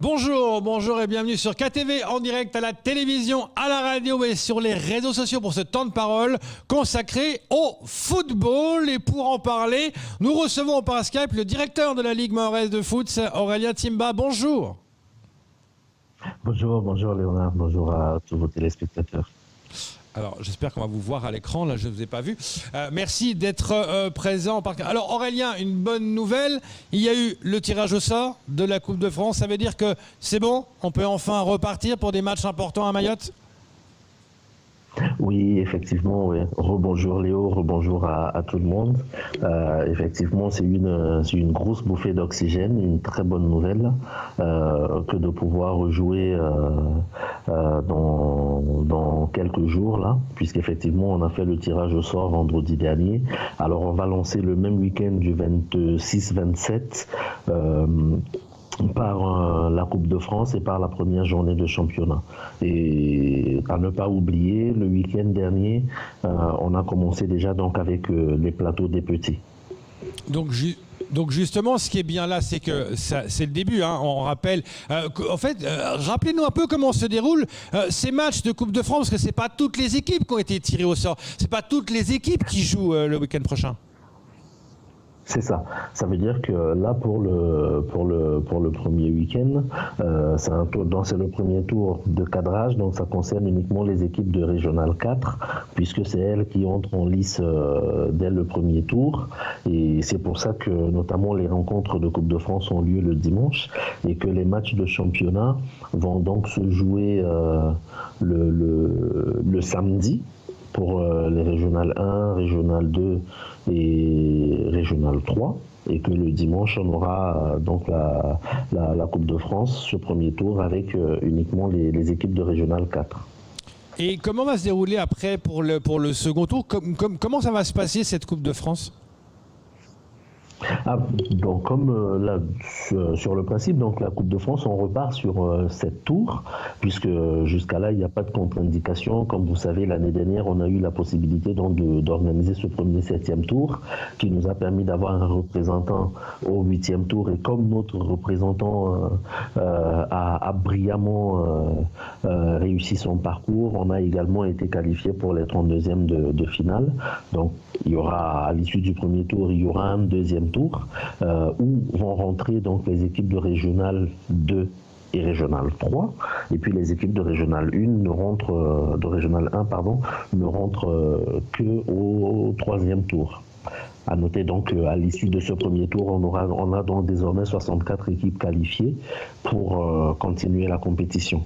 Bonjour, bonjour et bienvenue sur KTV en direct à la télévision, à la radio et sur les réseaux sociaux pour ce temps de parole consacré au football. Et pour en parler, nous recevons par Skype le directeur de la Ligue mahoraise de foot, Aurélien Timba. Bonjour. Bonjour Léonard, bonjour à tous vos téléspectateurs. Alors, j'espère qu'on va vous voir à l'écran. Là, je ne vous ai pas vu. Merci d'être présent. Alors, Aurélien, une bonne nouvelle. Il y a eu le tirage au sort de la Coupe de France. Ça veut dire que c'est bon, on peut enfin repartir pour des matchs importants à Mayotte? Oui, effectivement, oui. Rebonjour Léo, rebonjour à tout le monde. Effectivement, c'est une grosse bouffée d'oxygène, une très bonne nouvelle que de pouvoir jouer dans quelques jours là, puisqu'effectivement on a fait le tirage au sort vendredi dernier. Alors on va lancer le même week-end du 26-27 par la Coupe de France et par la première journée de championnat. Et à ne pas oublier, le week-end dernier, on a commencé déjà donc avec les plateaux des petits. Donc justement, ce qui est bien là, c'est que c'est le début. Hein, on rappelle. En fait, rappelez-nous un peu comment se déroulent ces matchs de Coupe de France, parce que c'est pas toutes les équipes qui ont été tirées au sort. C'est pas toutes les équipes qui jouent le week-end prochain. C'est ça. Ça veut dire que là, pour le premier week-end, c'est le premier tour de cadrage, donc ça concerne uniquement les équipes de Régional 4, puisque c'est elles qui entrent en lice dès le premier tour. Et c'est pour ça que, notamment, les rencontres de Coupe de France ont lieu le dimanche, et que les matchs de championnat vont donc se jouer le samedi, pour les Régional 1, Régional 2 et Régional 3, et que le dimanche on aura donc la Coupe de France, ce premier tour, avec uniquement les équipes de Régional 4. Et comment va se dérouler après pour le second tour? Comment ça va se passer cette Coupe de France? Donc comme là, sur le principe, donc la Coupe de France, on repart sur 7 tours, puisque jusqu'à là, il n'y a pas de contre-indication. Comme vous savez, l'année dernière, on a eu la possibilité donc d'organiser ce premier 7e tour, qui nous a permis d'avoir un représentant au 8e tour. Et comme notre représentant a brillamment réussi son parcours, on a également été qualifié pour les 32e de finale. Donc il y aura, à l'issue du premier tour, il y aura un deuxième tour où vont rentrer donc les équipes de Régional 2 et Régional 3, et puis les équipes de Régional 1 de Régional 1 ne rentrent que au 3e tour. À noter donc qu'à l'issue de ce premier tour, on a donc désormais 64 équipes qualifiées pour continuer la compétition.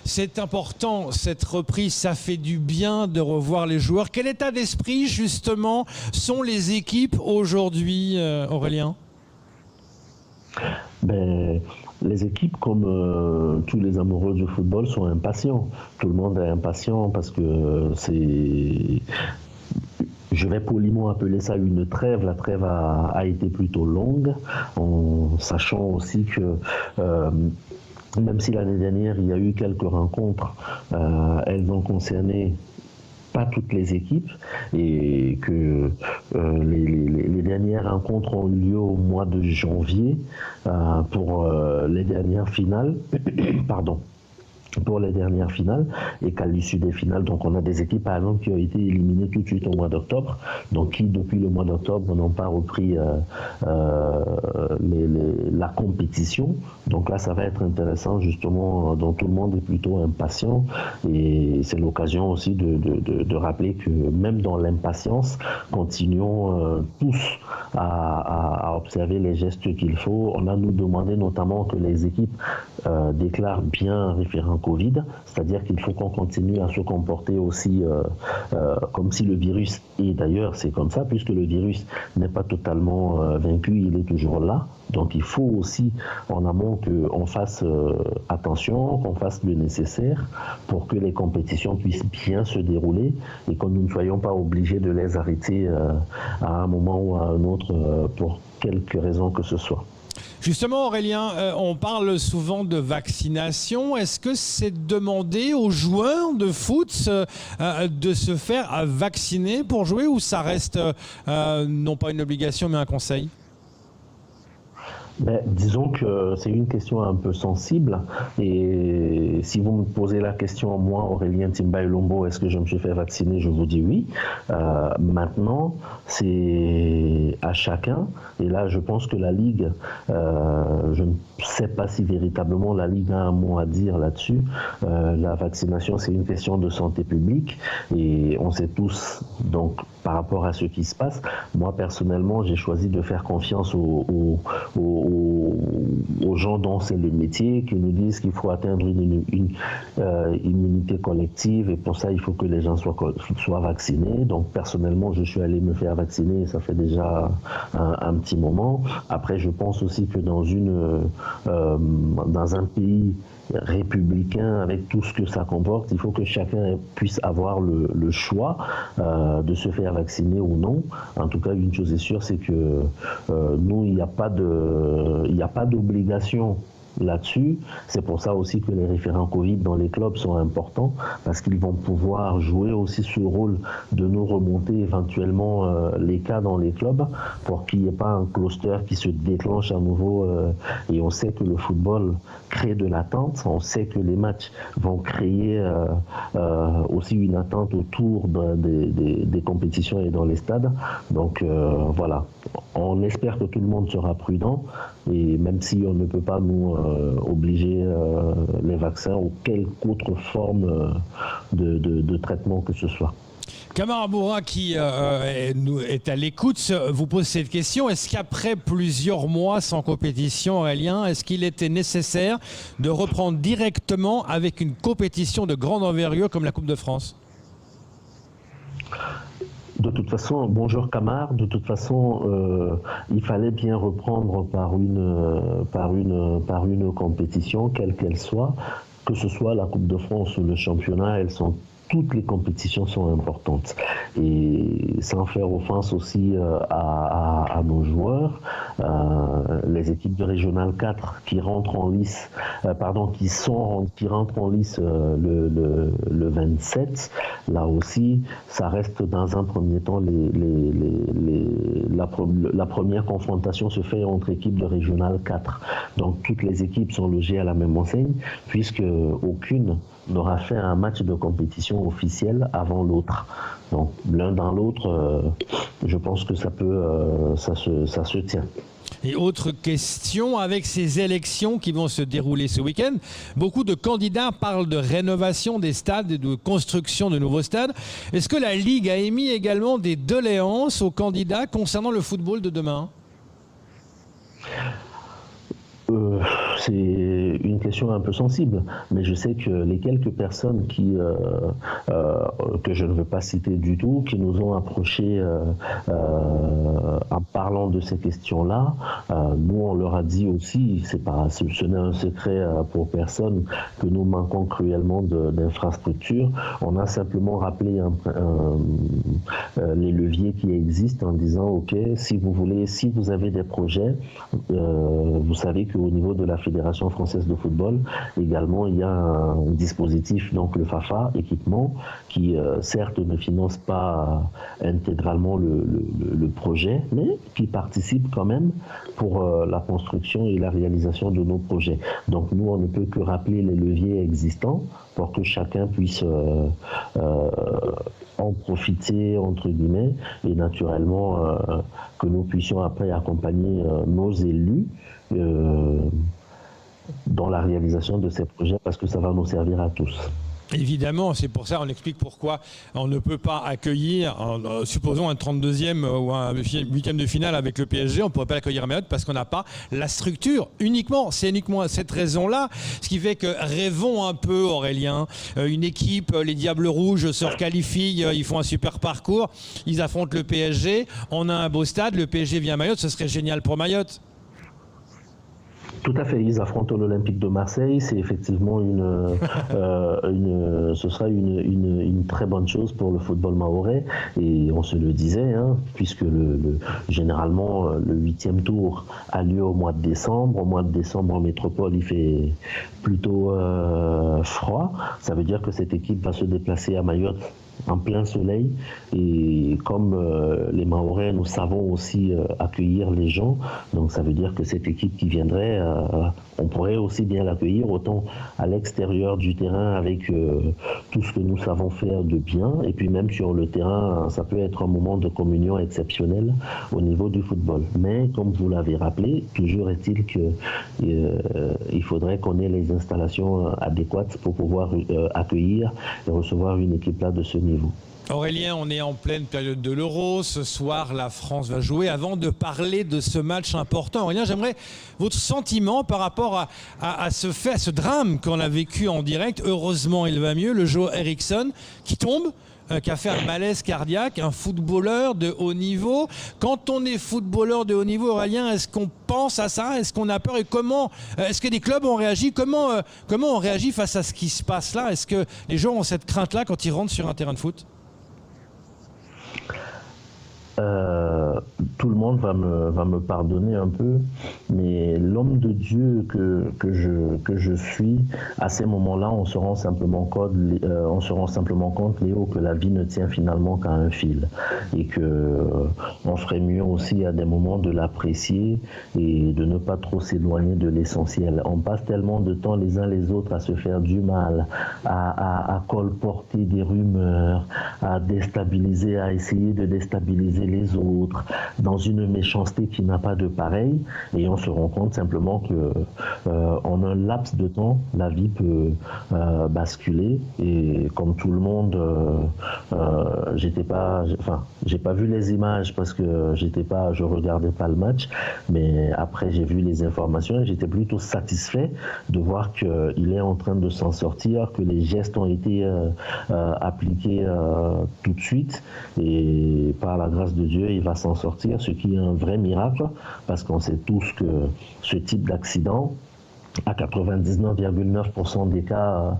C'est important, cette reprise, ça fait du bien de revoir les joueurs. Quel état d'esprit, justement, sont les équipes aujourd'hui, Aurélien? Les équipes, comme tous les amoureux du football, sont impatients. Tout le monde est impatient parce que je vais poliment appeler ça une trêve. La trêve a été plutôt longue, en sachant aussi que même si l'année dernière, il y a eu quelques rencontres, elles ont concerné pas toutes les équipes, et que les dernières rencontres ont eu lieu au mois de janvier pour les dernières finales. Pardon. Pour les dernières finales, et qu'à l'issue des finales, donc on a des équipes par exemple qui ont été éliminées tout de suite au mois d'octobre, donc qui depuis le mois d'octobre n'ont pas repris la compétition. Donc là ça va être intéressant justement, dont tout le monde est plutôt impatient, et c'est l'occasion aussi de rappeler que même dans l'impatience, continuons tous à observer les gestes qu'il faut. On a nous demandé notamment que les équipes déclarent bien référent Covid, c'est-à-dire qu'il faut qu'on continue à se comporter aussi comme si le virus, et d'ailleurs c'est comme ça, puisque le virus n'est pas totalement vaincu, il est toujours là. Donc il faut aussi en amont qu'on fasse attention, qu'on fasse le nécessaire pour que les compétitions puissent bien se dérouler, et que nous ne soyons pas obligés de les arrêter à un moment ou à un autre pour quelque raison que ce soit. Justement, Aurélien, on parle souvent de vaccination. Est-ce que c'est demandé aux joueurs de foot de se faire vacciner pour jouer, ou ça reste non pas une obligation mais un conseil? Ben, disons que c'est une question un peu sensible et si vous me posez la question, moi, Aurélien Timbaye-Lombo, est-ce que je me suis fait vacciner? Je vous dis oui. Maintenant, c'est à chacun et là, je pense que la Ligue, je ne sais pas si véritablement la Ligue a un mot à dire là-dessus. La vaccination, c'est une question de santé publique et on sait tous, donc, par rapport à ce qui se passe, moi, personnellement, j'ai choisi de faire confiance aux gens dont c'est le métier, qui nous disent qu'il faut atteindre une immunité collective et pour ça il faut que les gens soient vaccinés. Donc personnellement je suis allé me faire vacciner et ça fait déjà un petit moment. Après je pense aussi que dans un pays républicain avec tout ce que ça comporte, il faut que chacun puisse avoir le choix de se faire vacciner ou non. En tout cas, une chose est sûre, c'est que nous, il n'y a pas d'obligation là-dessus. C'est pour ça aussi que les référents Covid dans les clubs sont importants parce qu'ils vont pouvoir jouer aussi ce rôle de nous remonter éventuellement les cas dans les clubs pour qu'il n'y ait pas un cluster qui se déclenche à nouveau et on sait que le football crée de l'attente, on sait que les matchs vont créer aussi une attente autour des compétitions et dans les stades. Donc voilà, on espère que tout le monde sera prudent et même si on ne peut pas nous obliger les vaccins ou quelque autre forme de traitement que ce soit. Kamara Boura, qui est à l'écoute, vous pose cette question. Est-ce qu'après plusieurs mois sans compétition, Aurélien, est-ce qu'il était nécessaire de reprendre directement avec une compétition de grande envergure comme la Coupe de France ? De toute façon, bonjour Camar, de toute façon, il fallait bien reprendre par une compétition, quelle qu'elle soit, que ce soit la Coupe de France ou le championnat, toutes les compétitions sont importantes. Et sans faire offense aussi à nos joueurs, les équipes de Régional 4 qui rentrent en lice, qui rentrent en lice le 27, là aussi, ça reste dans un premier temps, la première confrontation se fait entre équipes de Régional 4. Donc toutes les équipes sont logées à la même enseigne, puisque aucune n'aura fait un match de compétition officiel avant l'autre. Donc l'un dans l'autre, je pense que ça se tient. Et autre question, avec ces élections qui vont se dérouler ce week-end, beaucoup de candidats parlent de rénovation des stades et de construction de nouveaux stades. Est-ce que la Ligue a émis également des doléances aux candidats concernant le football de demain ? C'est une question un peu sensible, mais je sais que les quelques personnes que je ne veux pas citer du tout, qui nous ont approchés en parlant de ces questions-là, nous on leur a dit aussi, ce n'est un secret pour personne, que nous manquons cruellement d'infrastructures. On a simplement rappelé les leviers qui existent en disant ok, si vous avez des projets, vous savez qu'au niveau de la Fédération française de football, également, il y a un dispositif, donc le FAFA, équipement, qui certes ne finance pas intégralement le projet, mais qui participe quand même pour la construction et la réalisation de nos projets. Donc nous, on ne peut que rappeler les leviers existants pour que chacun puisse en profiter, entre guillemets, et naturellement que nous puissions après accompagner nos élus dans la réalisation de ces projets parce que ça va nous servir à tous. Évidemment, c'est pour ça on explique pourquoi on ne peut pas accueillir, supposons un 32e ou un 8e de finale avec le PSG, on ne pourrait pas l'accueillir à Mayotte parce qu'on n'a pas la structure uniquement. C'est uniquement à cette raison-là, ce qui fait que rêvons un peu, Aurélien, une équipe, les Diables Rouges se requalifient, ils font un super parcours, ils affrontent le PSG, on a un beau stade, le PSG vient à Mayotte, ce serait génial pour Mayotte. Tout à fait, ils affrontent l'Olympique de Marseille, c'est effectivement ce sera une très bonne chose pour le football mahorais et on se le disait, puisque généralement le 8e tour a lieu au mois de décembre. Au mois de décembre en métropole il fait plutôt froid, ça veut dire que cette équipe va se déplacer à Mayotte en plein soleil. Et comme les Mahorais, nous savons aussi accueillir les gens. Donc ça veut dire que cette équipe qui viendrait, on pourrait aussi bien l'accueillir autant à l'extérieur du terrain avec tout ce que nous savons faire de bien. Et puis même sur le terrain, ça peut être un moment de communion exceptionnel au niveau du football. Mais comme vous l'avez rappelé, toujours est-il que il faudrait qu'on ait les installations adéquates pour pouvoir accueillir et recevoir une équipe là de ce niveau. Aurélien, on est en pleine période de l'Euro. Ce soir, la France va jouer. Avant de parler de ce match important, Aurélien, j'aimerais votre sentiment par rapport à ce fait, à ce drame qu'on a vécu en direct. Heureusement, il va mieux. Le joueur Eriksson qui tombe, qui a fait un malaise cardiaque, un footballeur de haut niveau. Quand on est footballeur de haut niveau, Aurélien, est-ce qu'on pense à ça? Est-ce qu'on a peur? Et comment est-ce que des clubs ont réagi? Comment on réagit face à ce qui se passe là? Est-ce que les gens ont cette crainte-là quand ils rentrent sur un terrain de foot? Tout le monde va me pardonner un peu, mais l'homme de Dieu que je suis, à ces moments-là, on se rend simplement compte, Léo, que la vie ne tient finalement qu'à un fil, et que on ferait mieux aussi à des moments de l'apprécier et de ne pas trop s'éloigner de l'essentiel. On passe tellement de temps les uns les autres à se faire du mal, à colporter des rumeurs, à déstabiliser, à essayer de déstabiliser les autres, dans une méchanceté qui n'a pas de pareil, et on se rend compte simplement que en un laps de temps, la vie peut basculer. Et comme tout le monde, j'ai pas vu les images parce que je regardais pas le match, mais après j'ai vu les informations et j'étais plutôt satisfait de voir qu'il est en train de s'en sortir, que les gestes ont été appliqués tout de suite, et par la grâce de Dieu, il va s'en sortir, ce qui est un vrai miracle, parce qu'on sait tous que ce type d'accident, à 99,9% des cas,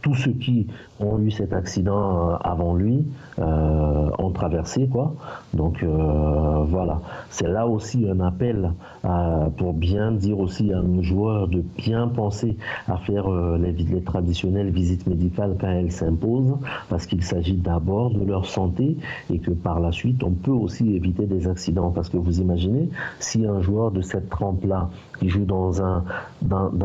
tous ceux qui ont eu cet accident avant lui ont traversé, quoi. Donc voilà, c'est là aussi un appel pour bien dire aussi à nos joueurs de bien penser à faire les traditionnelles visites médicales quand elles s'imposent, parce qu'il s'agit d'abord de leur santé, et que par la suite on peut aussi éviter des accidents. Parce que vous imaginez, si un joueur de cette trempe-là, qui joue dans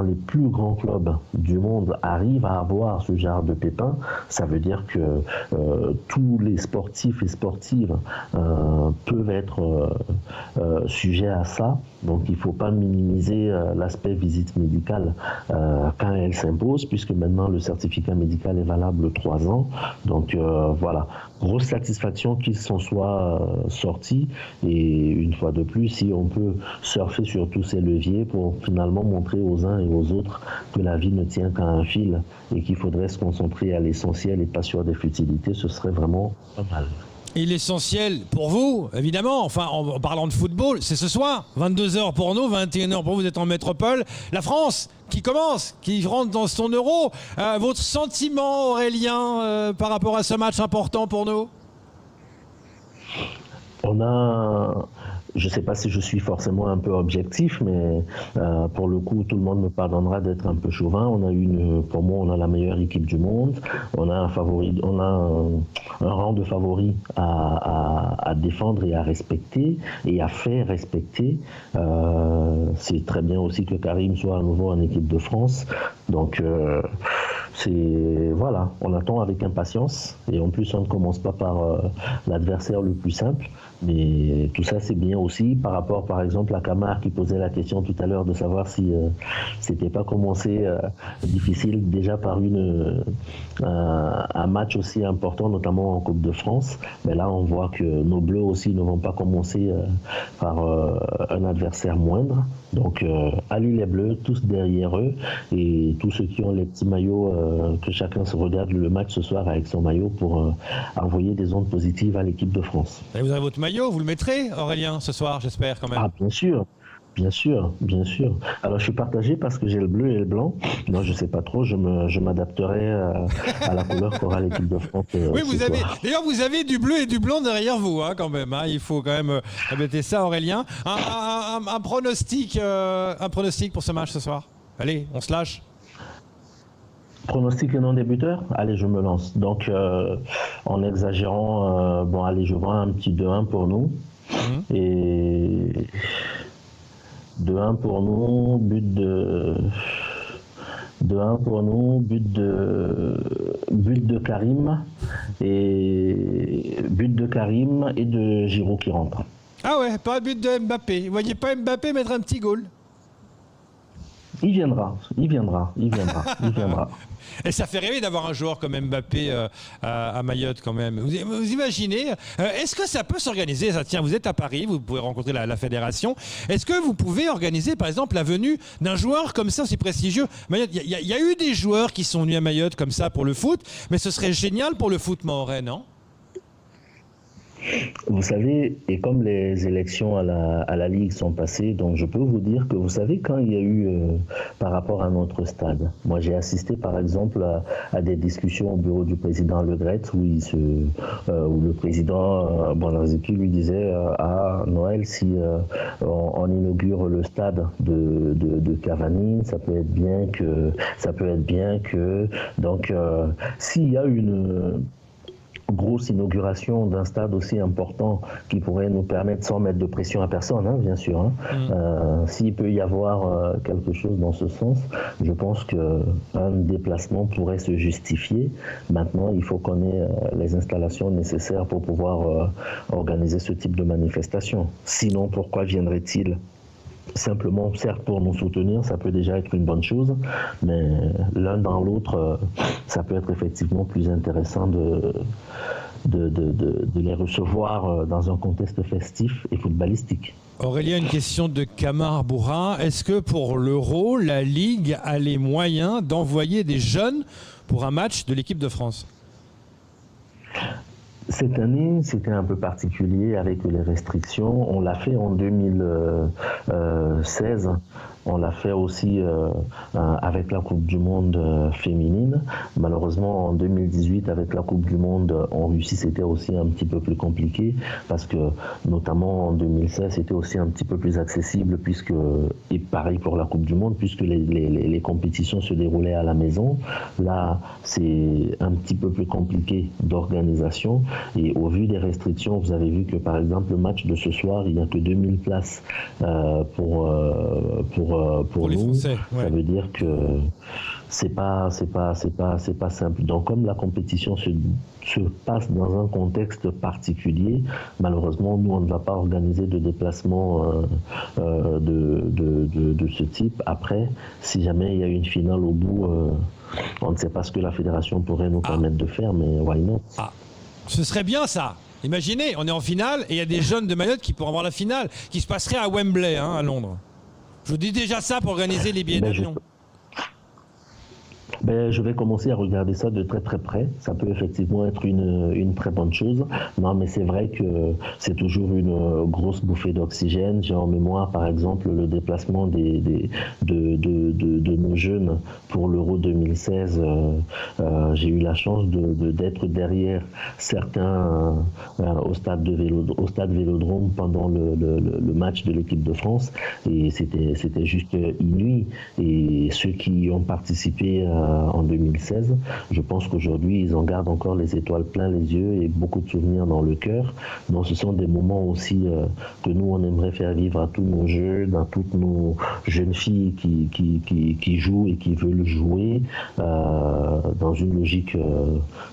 les plus grands clubs du monde, arrive à avoir ce genre de pépin, ça veut dire que tous les sportifs et sportives peuvent être sujets à ça. Donc il ne faut pas minimiser l'aspect visite médicale quand elle s'impose, puisque maintenant le certificat médical est valable 3 ans. Donc voilà, grosse satisfaction qu'ils s'en soient sortis. Et une fois de plus, si on peut surfer sur tous ces leviers pour finalement montrer aux uns et aux autres que la vie ne tient qu'à un fil et qu'il faudrait se concentrer à l'essentiel et pas sur des futilités, ce serait vraiment pas mal. Et l'essentiel pour vous, évidemment, enfin en parlant de football, c'est ce soir, 22h pour nous, 21h pour vous, vous êtes en métropole. La France qui commence, qui rentre dans son euro. Votre sentiment, Aurélien, par rapport à ce match important pour nous? Je ne sais pas si je suis forcément un peu objectif, mais pour le coup, tout le monde me pardonnera d'être un peu chauvin. Pour moi, on a la meilleure équipe du monde. On a un rang de favoris à défendre et à respecter et à faire respecter. C'est très bien aussi que Karim soit à nouveau en équipe de France. Donc voilà, on attend avec impatience, et en plus on ne commence pas par l'adversaire le plus simple, mais tout ça c'est bien aussi par rapport par exemple à Camar qui posait la question tout à l'heure de savoir si c'était pas commencé difficile déjà par un match aussi important, notamment en Coupe de France. Mais là on voit que nos Bleus aussi ne vont pas commencer par un adversaire moindre. Donc allez les Bleus, tous derrière eux, et tous ceux qui ont les petits maillots, que chacun se regarde le match ce soir avec son maillot pour envoyer des ondes positives à l'équipe de France. Et vous avez votre maillot, vous le mettrez, Aurélien, ce soir, j'espère quand même. Ah bien sûr. Bien sûr, bien sûr. Alors je suis partagé parce que j'ai le bleu et le blanc. Non, je sais pas trop. Je m'adapterai à la couleur qu'aura l'équipe de France. Oui, d'ailleurs, vous avez du bleu et du blanc derrière vous, hein, quand même. Hein. Il faut quand même répéter ça, Aurélien. Un pronostic pour ce match ce soir. Allez, on se lâche. Pronostic et non débuteur? Allez, je me lance. Donc, en exagérant, allez, je vois un petit 2-1 pour nous. Et 2-1 pour nous, 2-1 pour nous, but de Karim et de Giroud qui rentre. Ah ouais, pas de but de Mbappé. Vous voyez pas Mbappé mettre un petit goal? Il viendra. Et ça fait rêver d'avoir un joueur comme Mbappé à Mayotte quand même. Vous imaginez, est-ce que ça peut s'organiser? Ça, tiens, vous êtes à Paris, vous pouvez rencontrer la fédération. Est-ce que vous pouvez organiser par exemple la venue d'un joueur comme ça aussi prestigieux? Mayotte, il y a eu des joueurs qui sont venus à Mayotte comme ça pour le foot, mais ce serait génial pour le foot mahorais, non? Vous savez, et comme les élections à la Ligue sont passées, donc je peux vous dire que vous savez quand il y a eu par rapport à notre stade, moi j'ai assisté par exemple à des discussions au bureau du président Le Gret où le président Bonazeki lui disait à Noël si on inaugure le stade de Cavani, ça peut être bien que donc s'il y a une grosse inauguration d'un stade aussi important qui pourrait nous permettre, sans mettre de pression à personne, hein, bien sûr, s'il peut y avoir quelque chose dans ce sens, je pense qu'un déplacement pourrait se justifier. Maintenant, il faut qu'on ait les installations nécessaires pour pouvoir organiser ce type de manifestation. Sinon, pourquoi viendrait-il simplement, certes, pour nous soutenir, ça peut déjà être une bonne chose, mais l'un dans l'autre, ça peut être effectivement plus intéressant de les recevoir dans un contexte festif et footballistique. Aurélien, une question de Kamar Bourrin. Est-ce que pour l'Euro, la Ligue a les moyens d'envoyer des jeunes pour un match de l'équipe de France? Cette année, c'était un peu particulier avec les restrictions. On l'a fait en 2016. On l'a fait aussi avec la Coupe du Monde féminine. Malheureusement, en 2018, avec la Coupe du Monde en Russie, c'était aussi un petit peu plus compliqué parce que, notamment en 2016, c'était aussi un petit peu plus accessible et pareil pour la Coupe du Monde, puisque les compétitions se déroulaient à la maison. Là, c'est un petit peu plus compliqué d'organisation. Et au vu des restrictions, vous avez vu que, par exemple, le match de ce soir, il n'y a que 2000 places pour les nous. Français, ouais. Ça veut dire que c'est pas simple. Donc comme la compétition se passe dans un contexte particulier, malheureusement nous on ne va pas organiser de déplacement de ce type. Après, si jamais il y a une finale au bout, on ne sait pas ce que la fédération pourrait nous permettre de faire, mais why not? Ce serait bien ça. Imaginez, on est en finale et il y a des jeunes de Mayotte qui pourront voir la finale, qui se passerait à Wembley, à Londres. Je vous dis déjà ça pour organiser les billets d'avion. Je vais commencer à regarder ça de très très près. Ça peut effectivement être une très bonne chose. Non, mais c'est vrai que c'est toujours une grosse bouffée d'oxygène. J'ai en mémoire, par exemple, le déplacement de nos jeunes pour l'Euro 2016. J'ai eu la chance d'être derrière certains au stade Vélodrome pendant le match de l'équipe de France. Et c'était juste inouï. Et ceux qui ont participé en 2016. Je pense qu'aujourd'hui, ils en gardent encore les étoiles plein les yeux et beaucoup de souvenirs dans le cœur. Donc, ce sont des moments aussi que nous, on aimerait faire vivre à tous nos jeunes, à toutes nos jeunes filles qui jouent et qui veulent jouer dans une logique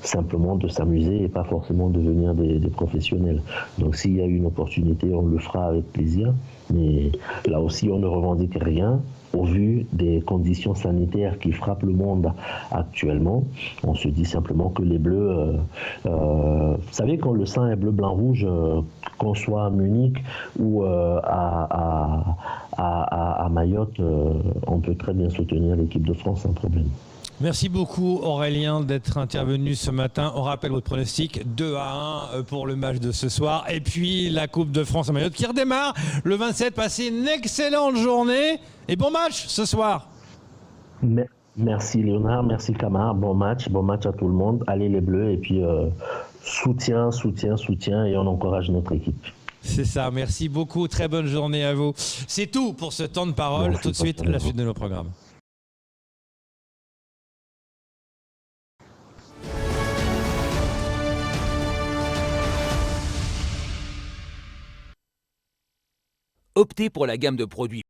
simplement de s'amuser et pas forcément devenir des professionnels. Donc, s'il y a une opportunité, on le fera avec plaisir. Mais là aussi, on ne revendique rien. Au vu des conditions sanitaires qui frappent le monde actuellement, on se dit simplement que les Bleus, vous savez, quand le sang est bleu, blanc, rouge, qu'on soit à Munich ou à Mayotte, on peut très bien soutenir l'équipe de France sans problème. Merci beaucoup Aurélien d'être intervenu ce matin. On rappelle votre pronostic 2-1 pour le match de ce soir. Et puis la Coupe de France à Mayotte qui redémarre le 27. Passez une excellente journée et bon match ce soir. Merci Léonard, merci Kamar. Bon match à tout le monde. Allez les Bleus et puis soutien et on encourage notre équipe. C'est ça, merci beaucoup. Très bonne journée à vous. C'est tout pour ce temps de parole. Tout de suite, la suite de nos programmes. optez pour la gamme de produits